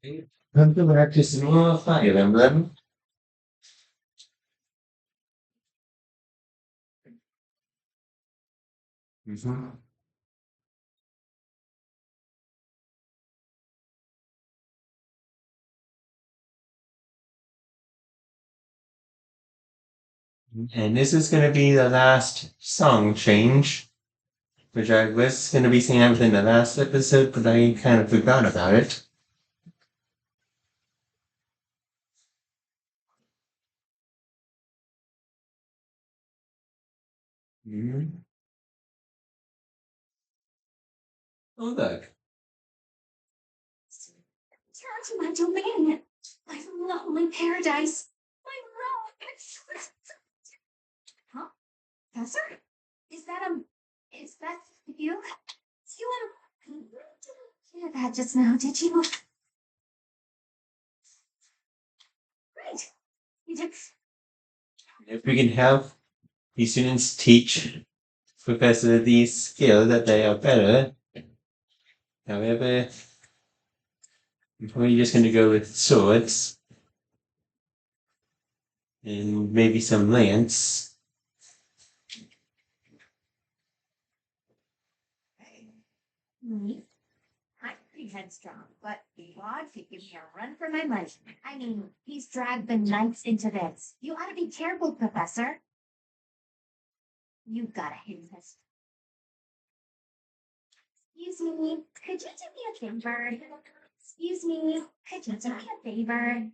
Come to practice more Fire Emblem. Mhm. And this is going to be the last song change, which I was going to be saying within the last episode, but I kind of forgot about it. Mhm. Oh, look. Return to my domain, my lonely paradise, my realm. Huh? Professor? Is that is that you? You didn't hear that just now, did you? Great. You did. If we can help the students teach Professor these skills that they are better. However, we're just going to go with swords and maybe some lance. Me? I'm pretty headstrong, but God could give me a run for my money. I mean, he's dragged the knights into this. You ought to be careful, Professor. You've got to hit this. Excuse me, could you do me a favor? Excuse me, could you do me a favor?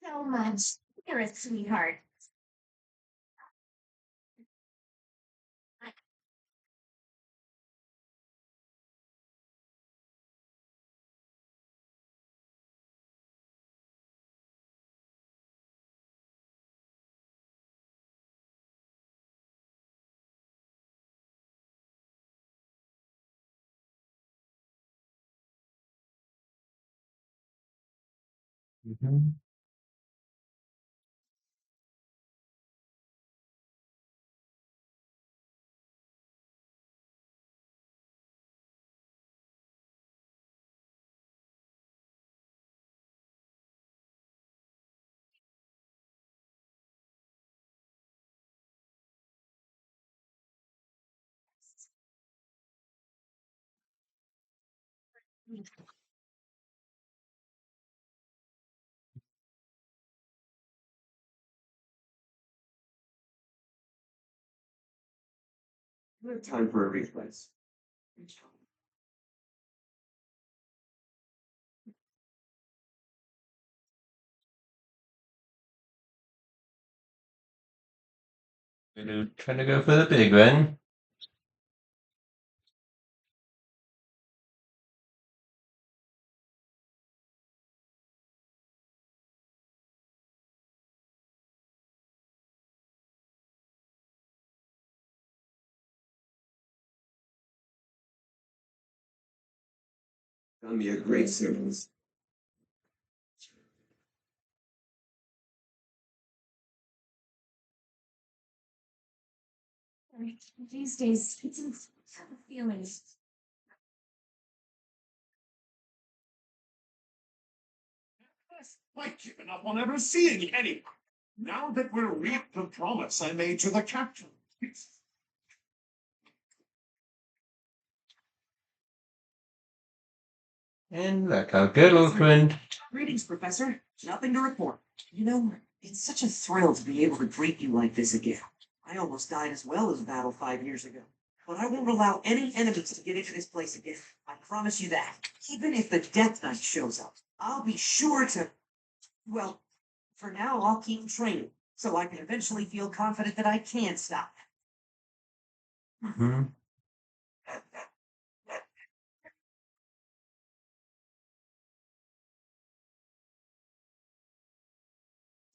So much. You're a sweetheart. Mhm. Time for a replays. Trying to go for the big one. Done me a great service. These days, it's feelings. I've given up on ever seeing anyone. Now that we're reaped the promise I made to the captain. And look, our good old friend. Greetings, Professor. Nothing to report. You know, it's such a thrill to be able to greet you like this again. I almost died as well as battle 5 years ago. But I won't allow any enemies to get into this place again. I promise you that. Even if the Death Knight shows up, I'll be sure to... Well, for now, I'll keep training, so I can eventually feel confident that I can stop. Mhm.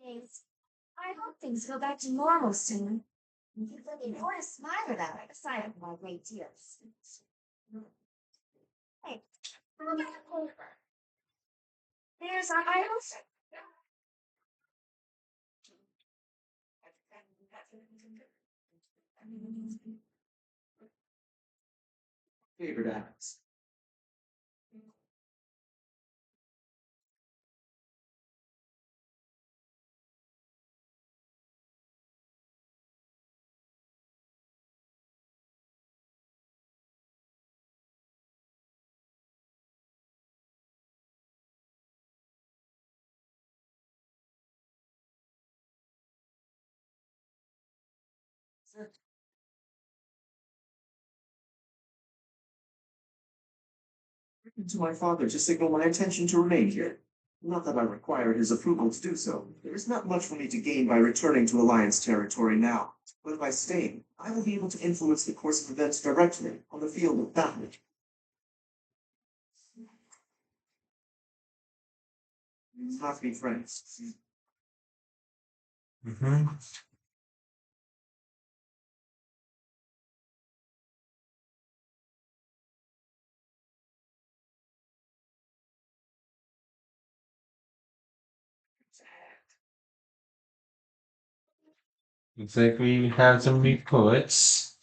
Things. I hope things go back to normal soon. You keep looking for a smile that aside of my great tears. Hey, look at the paper. There's our idols. favorite acts. Sir. Written to my father to signal my intention to remain here. Not that I require his approval to do so. There is not much for me to gain by returning to Alliance territory now. But by staying, I will be able to influence the course of events directly on the field of battle. Let's not be friends. Mm-hmm. Looks like we have some reports.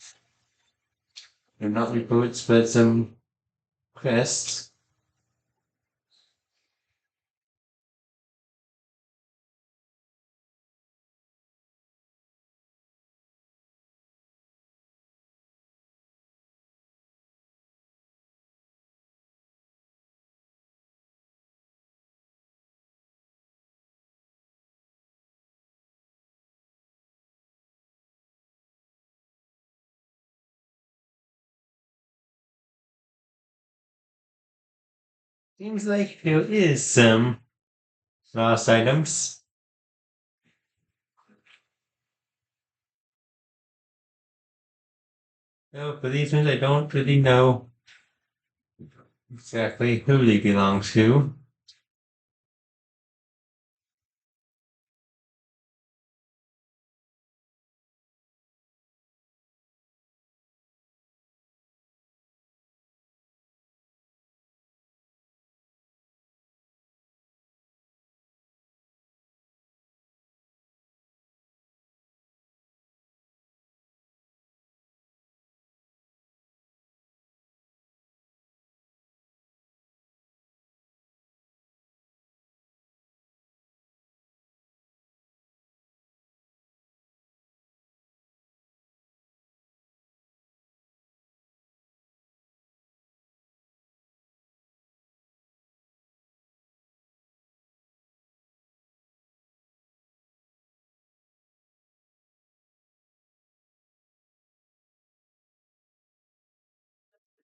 Or not reports, but some quests. Seems like there is some lost items. Oh, but these ones I don't really know exactly who they belong to.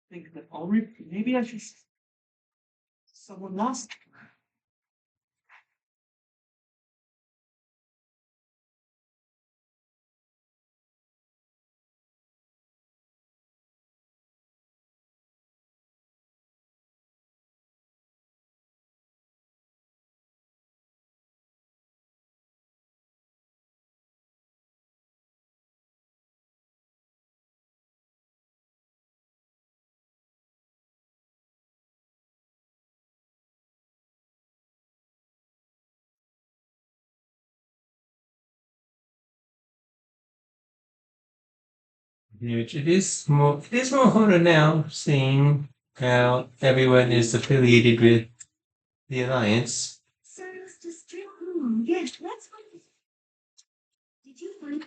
Think that already maybe I should. Someone lost. Which it is more harder now, seeing how everyone is affiliated with the Alliance. Service district. Yes, that's what. Did you find?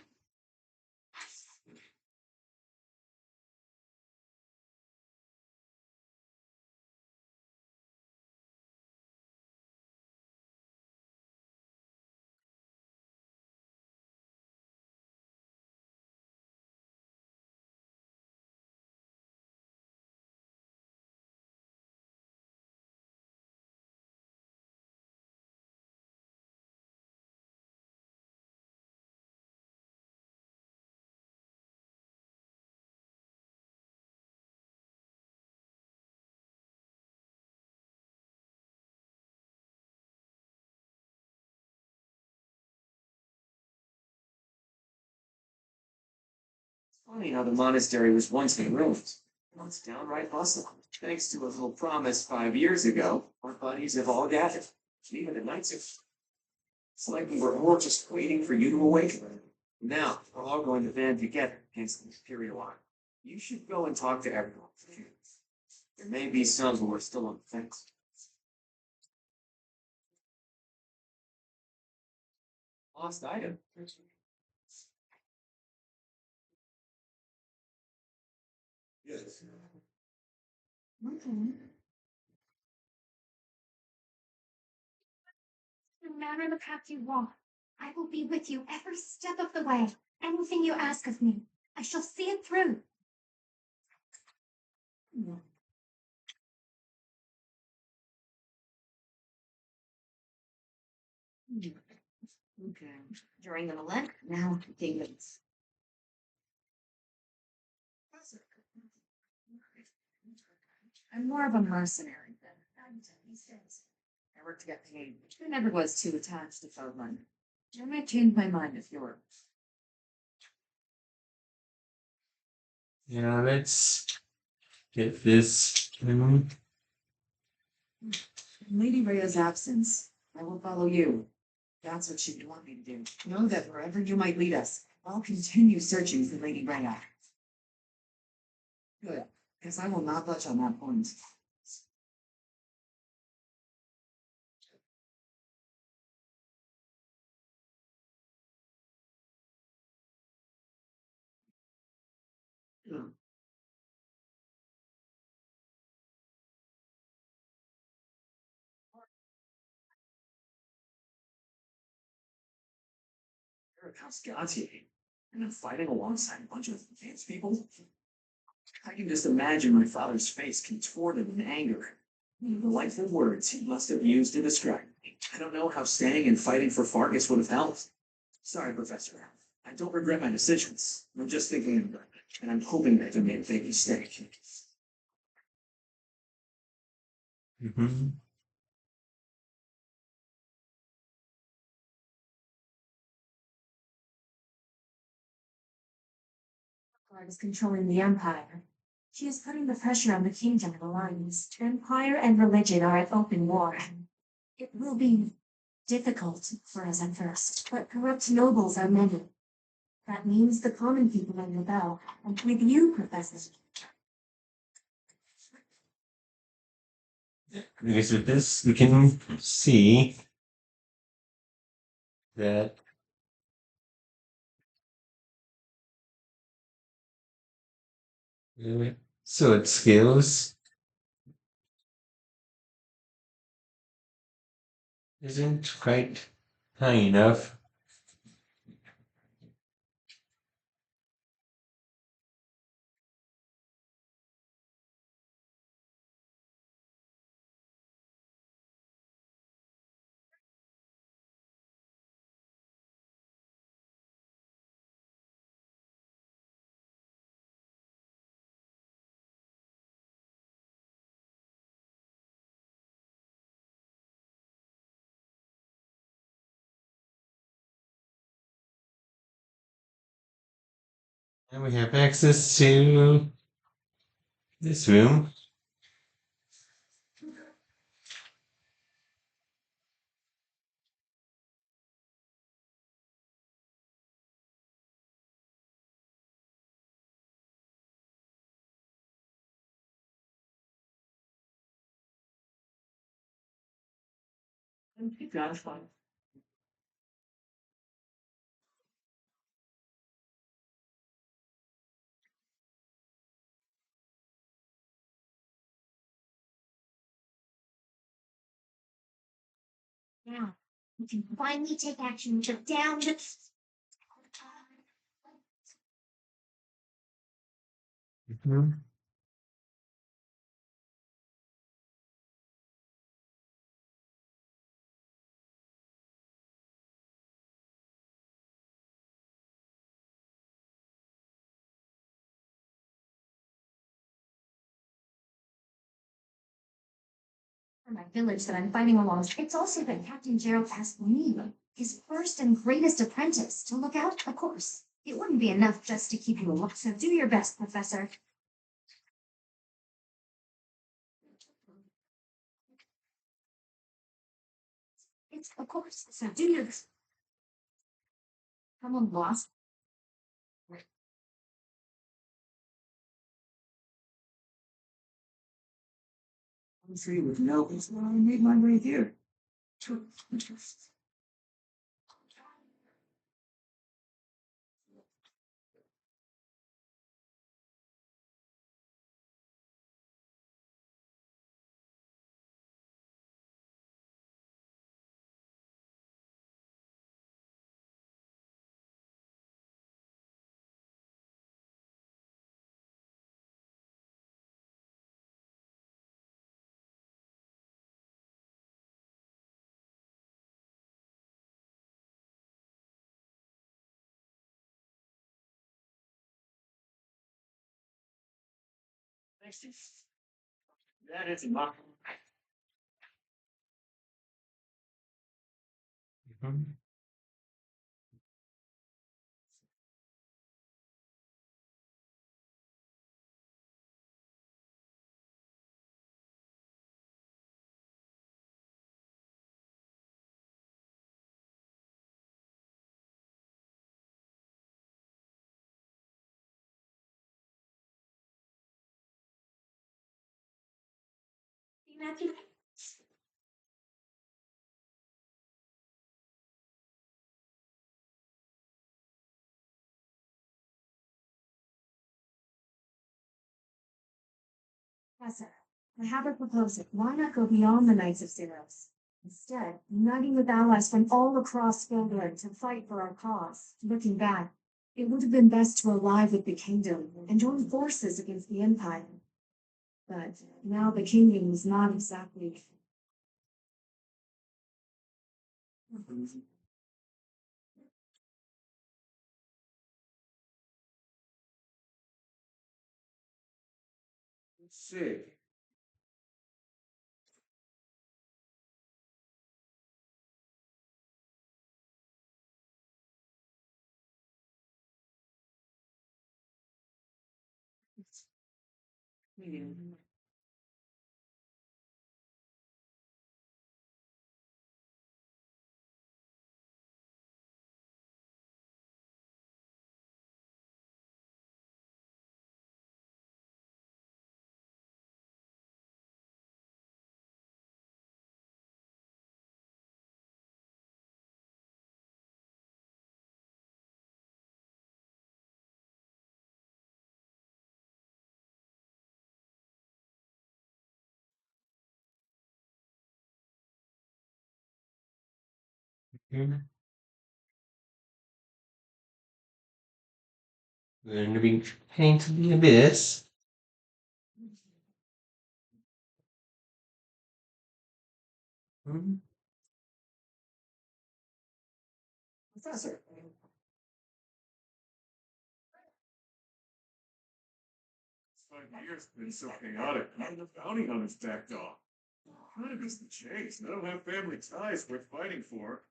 Funny how the monastery was once in ruins. Now it's downright bustling. Thanks to a little promise 5 years ago, our buddies have all gathered. Even the knights are. It's like we were all just waiting for you to awaken. Now, we're all going to band together against the Imperial Army. You should go and talk to everyone. There may be some who are still on the fence. Lost item. Yes. Okay. No matter the path you walk, I will be with you every step of the way. Anything you ask of me, I shall see it through. Okay. During the millennium, now demons. I'm more of a mercenary than these days. I work to get paid. I never was too attached to Feldman. I might change my mind if you're. Yeah, let's get this. In Lady Rhea's absence, I will follow you. That's what she would want me to do. Know that wherever you might lead us, I'll continue searching for Lady Rhea. Good, because I will not budge on that point. You're a Cascati, and I'm fighting alongside a bunch of fancy people. I can just imagine my father's face contorted in anger. The delightful words he must have used to describe me. I don't know how staying and fighting for Fargus would have helped. Sorry, Professor. I don't regret my decisions. I'm just thinking of them, and I'm hoping that I made a big mistake. Mm-hmm. God is controlling the Empire. She is putting the pressure on the kingdom and alliance. Empire and religion are at open war. It will be difficult for us at first, but corrupt nobles are many. That means the common people will rebel, and with you, Professor. Because with this, we can see that sword skills isn't quite high enough. And we have access to this room. That's fine. Now, we can finally take action to down the. Mhm. For my village that I'm fighting alongside. It's also that Captain Gerald asked me, his first and greatest apprentice, to look out, of course. It wouldn't be enough just to keep you alive, so do your best, Professor. It's, of course, so do your best. Someone lost. Country with no, I made my way here. That is not. Mhm. Matthew. Professor, I have a proposal. Why not go beyond the Knights of Zeros? Instead, uniting with allies from all across Verdant to fight for our cause. Looking back, it would have been best to ally with the kingdom and join forces against the Empire. But now the kingdom is not exactly. Let's see. Mhm. We're going to be heading to the abyss. Mhm. Professor, 5 years have been so chaotic. Even the bounty hunters backed off. Kind of missed the chase. I don't have family ties worth fighting for.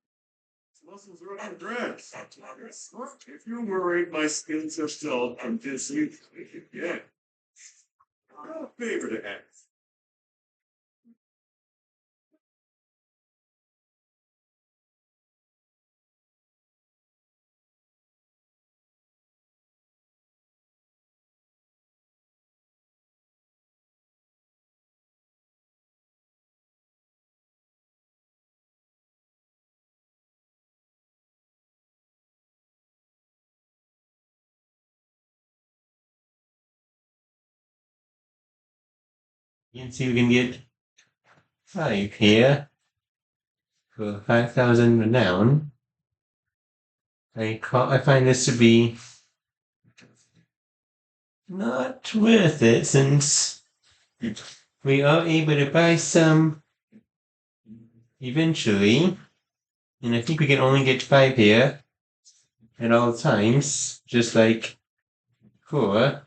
His muscles are up to dreads. If you're worried my skills have stalled from this week again, I got a favor to ask. You can see we can get 5 here for 5,000 renown. I find this to be not worth it since we are able to buy some eventually. And I think we can only get 5 here at all times, just like 4.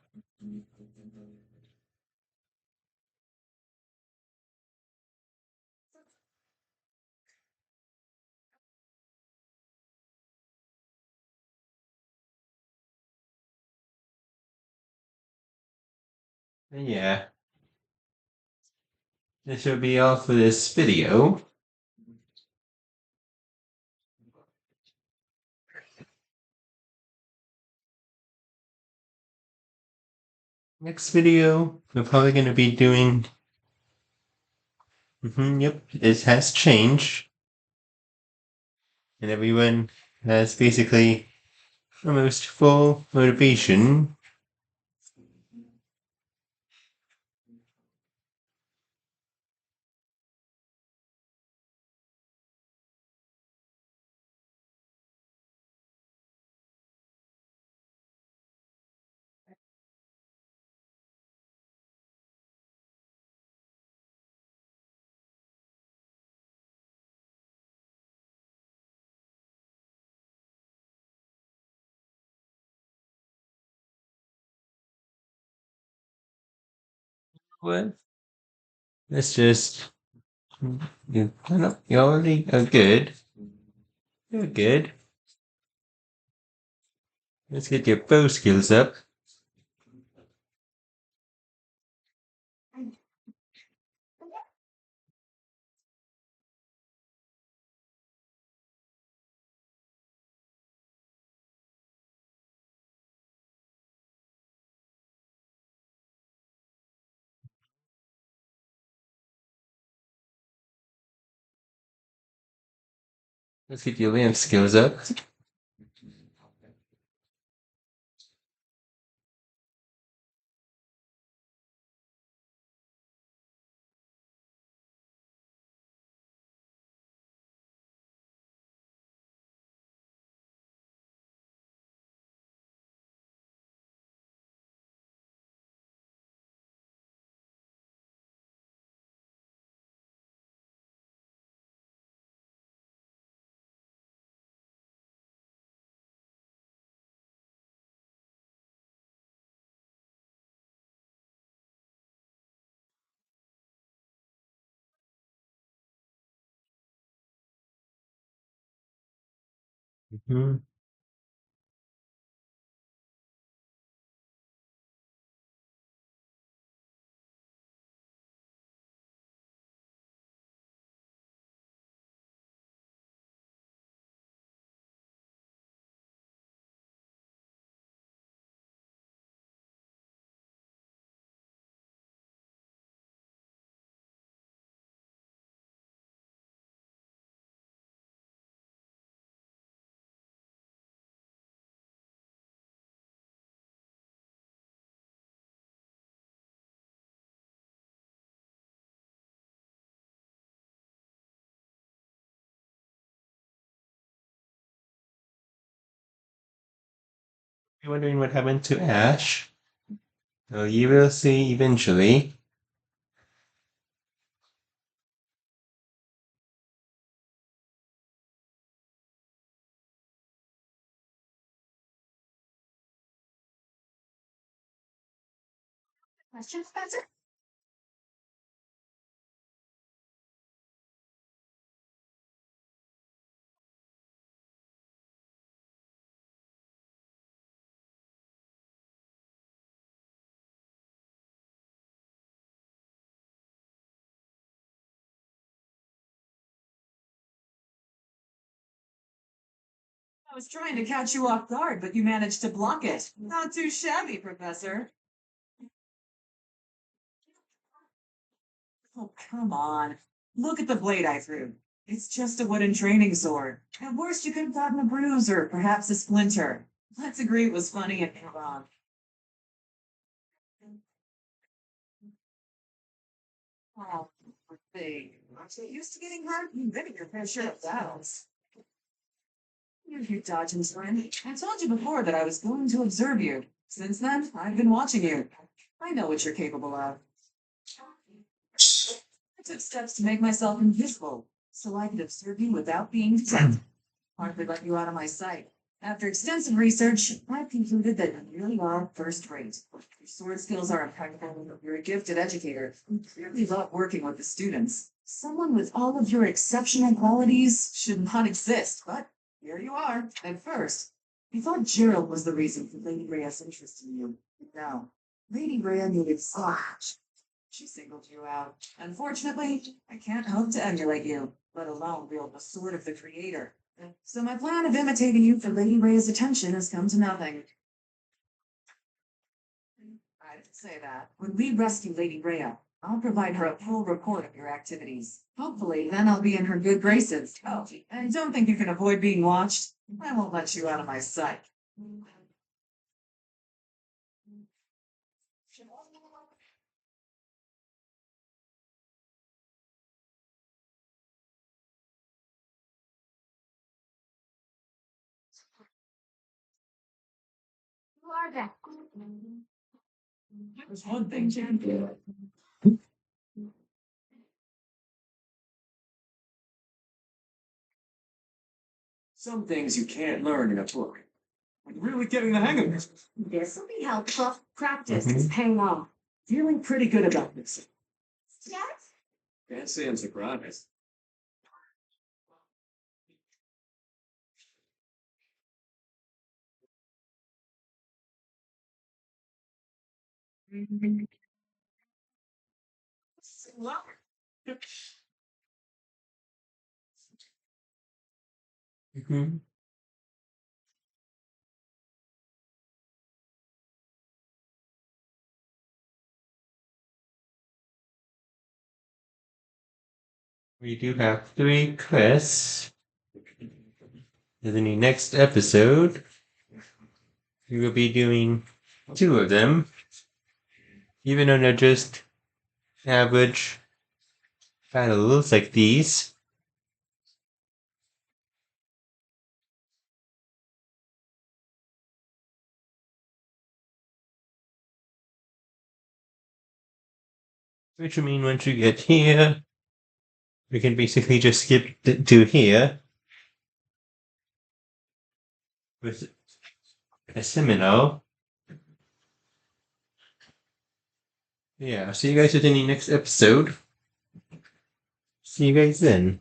And yeah, this will be all for this video. Next video, we're probably going to be doing Yep, it has changed. And everyone has basically almost full motivation. What? Let's just you already are good. You're good. Let's get your bow skills up. Let's get your lance skills up. Mhm. You're wondering what happened to Ash? Well, you will see eventually. Question, Professor? I was trying to catch you off guard, but you managed to block it. Not too shabby, Professor. Oh, come on. Look at the blade I threw. It's just a wooden training sword. At worst, you could have gotten a bruise or perhaps a splinter. Let's agree it was funny and move on. Oh, poor thing. Aren't you used to getting hurt? You've been in your fair share of battles. You're dodging, friend. I told you before that I was going to observe you. Since then, I've been watching you. I know what you're capable of. I took steps to make myself invisible, so I could observe you without being detected. Hardly let you out of my sight. After extensive research, I've concluded that you really are first rate. Your sword skills are impeccable. You're a gifted educator. You clearly love working with the students. Someone with all of your exceptional qualities should not exist, but here you are. At first, you thought Gerald was the reason for Lady Rhea's interest in you. No, Lady Rhea needed so much. She singled you out. Unfortunately, I can't hope to emulate you, let alone wield the sword of the creator. So my plan of imitating you for Lady Rhea's attention has come to nothing. I didn't say that. When we rescue Lady Rhea, I'll provide her a full report of your activities. Hopefully, then I'll be in her good graces. Oh, and don't think you can avoid being watched. I won't let you out of my sight. Who are they? There's one thing you can do. Some things you can't learn in a book. When you're really getting the hang of it. This'll be helpful. Practice Mhm. is paying off. Feeling pretty good about this. Yes? Can't say I'm surprised. Mhm. We do have 3 quests. And in the next episode, we will be doing 2 of them. Even though they're just average battles like these. Which will mean once you get here, we can basically just skip to here with a seminar. Yeah, I'll see you guys in the next episode. See you guys then.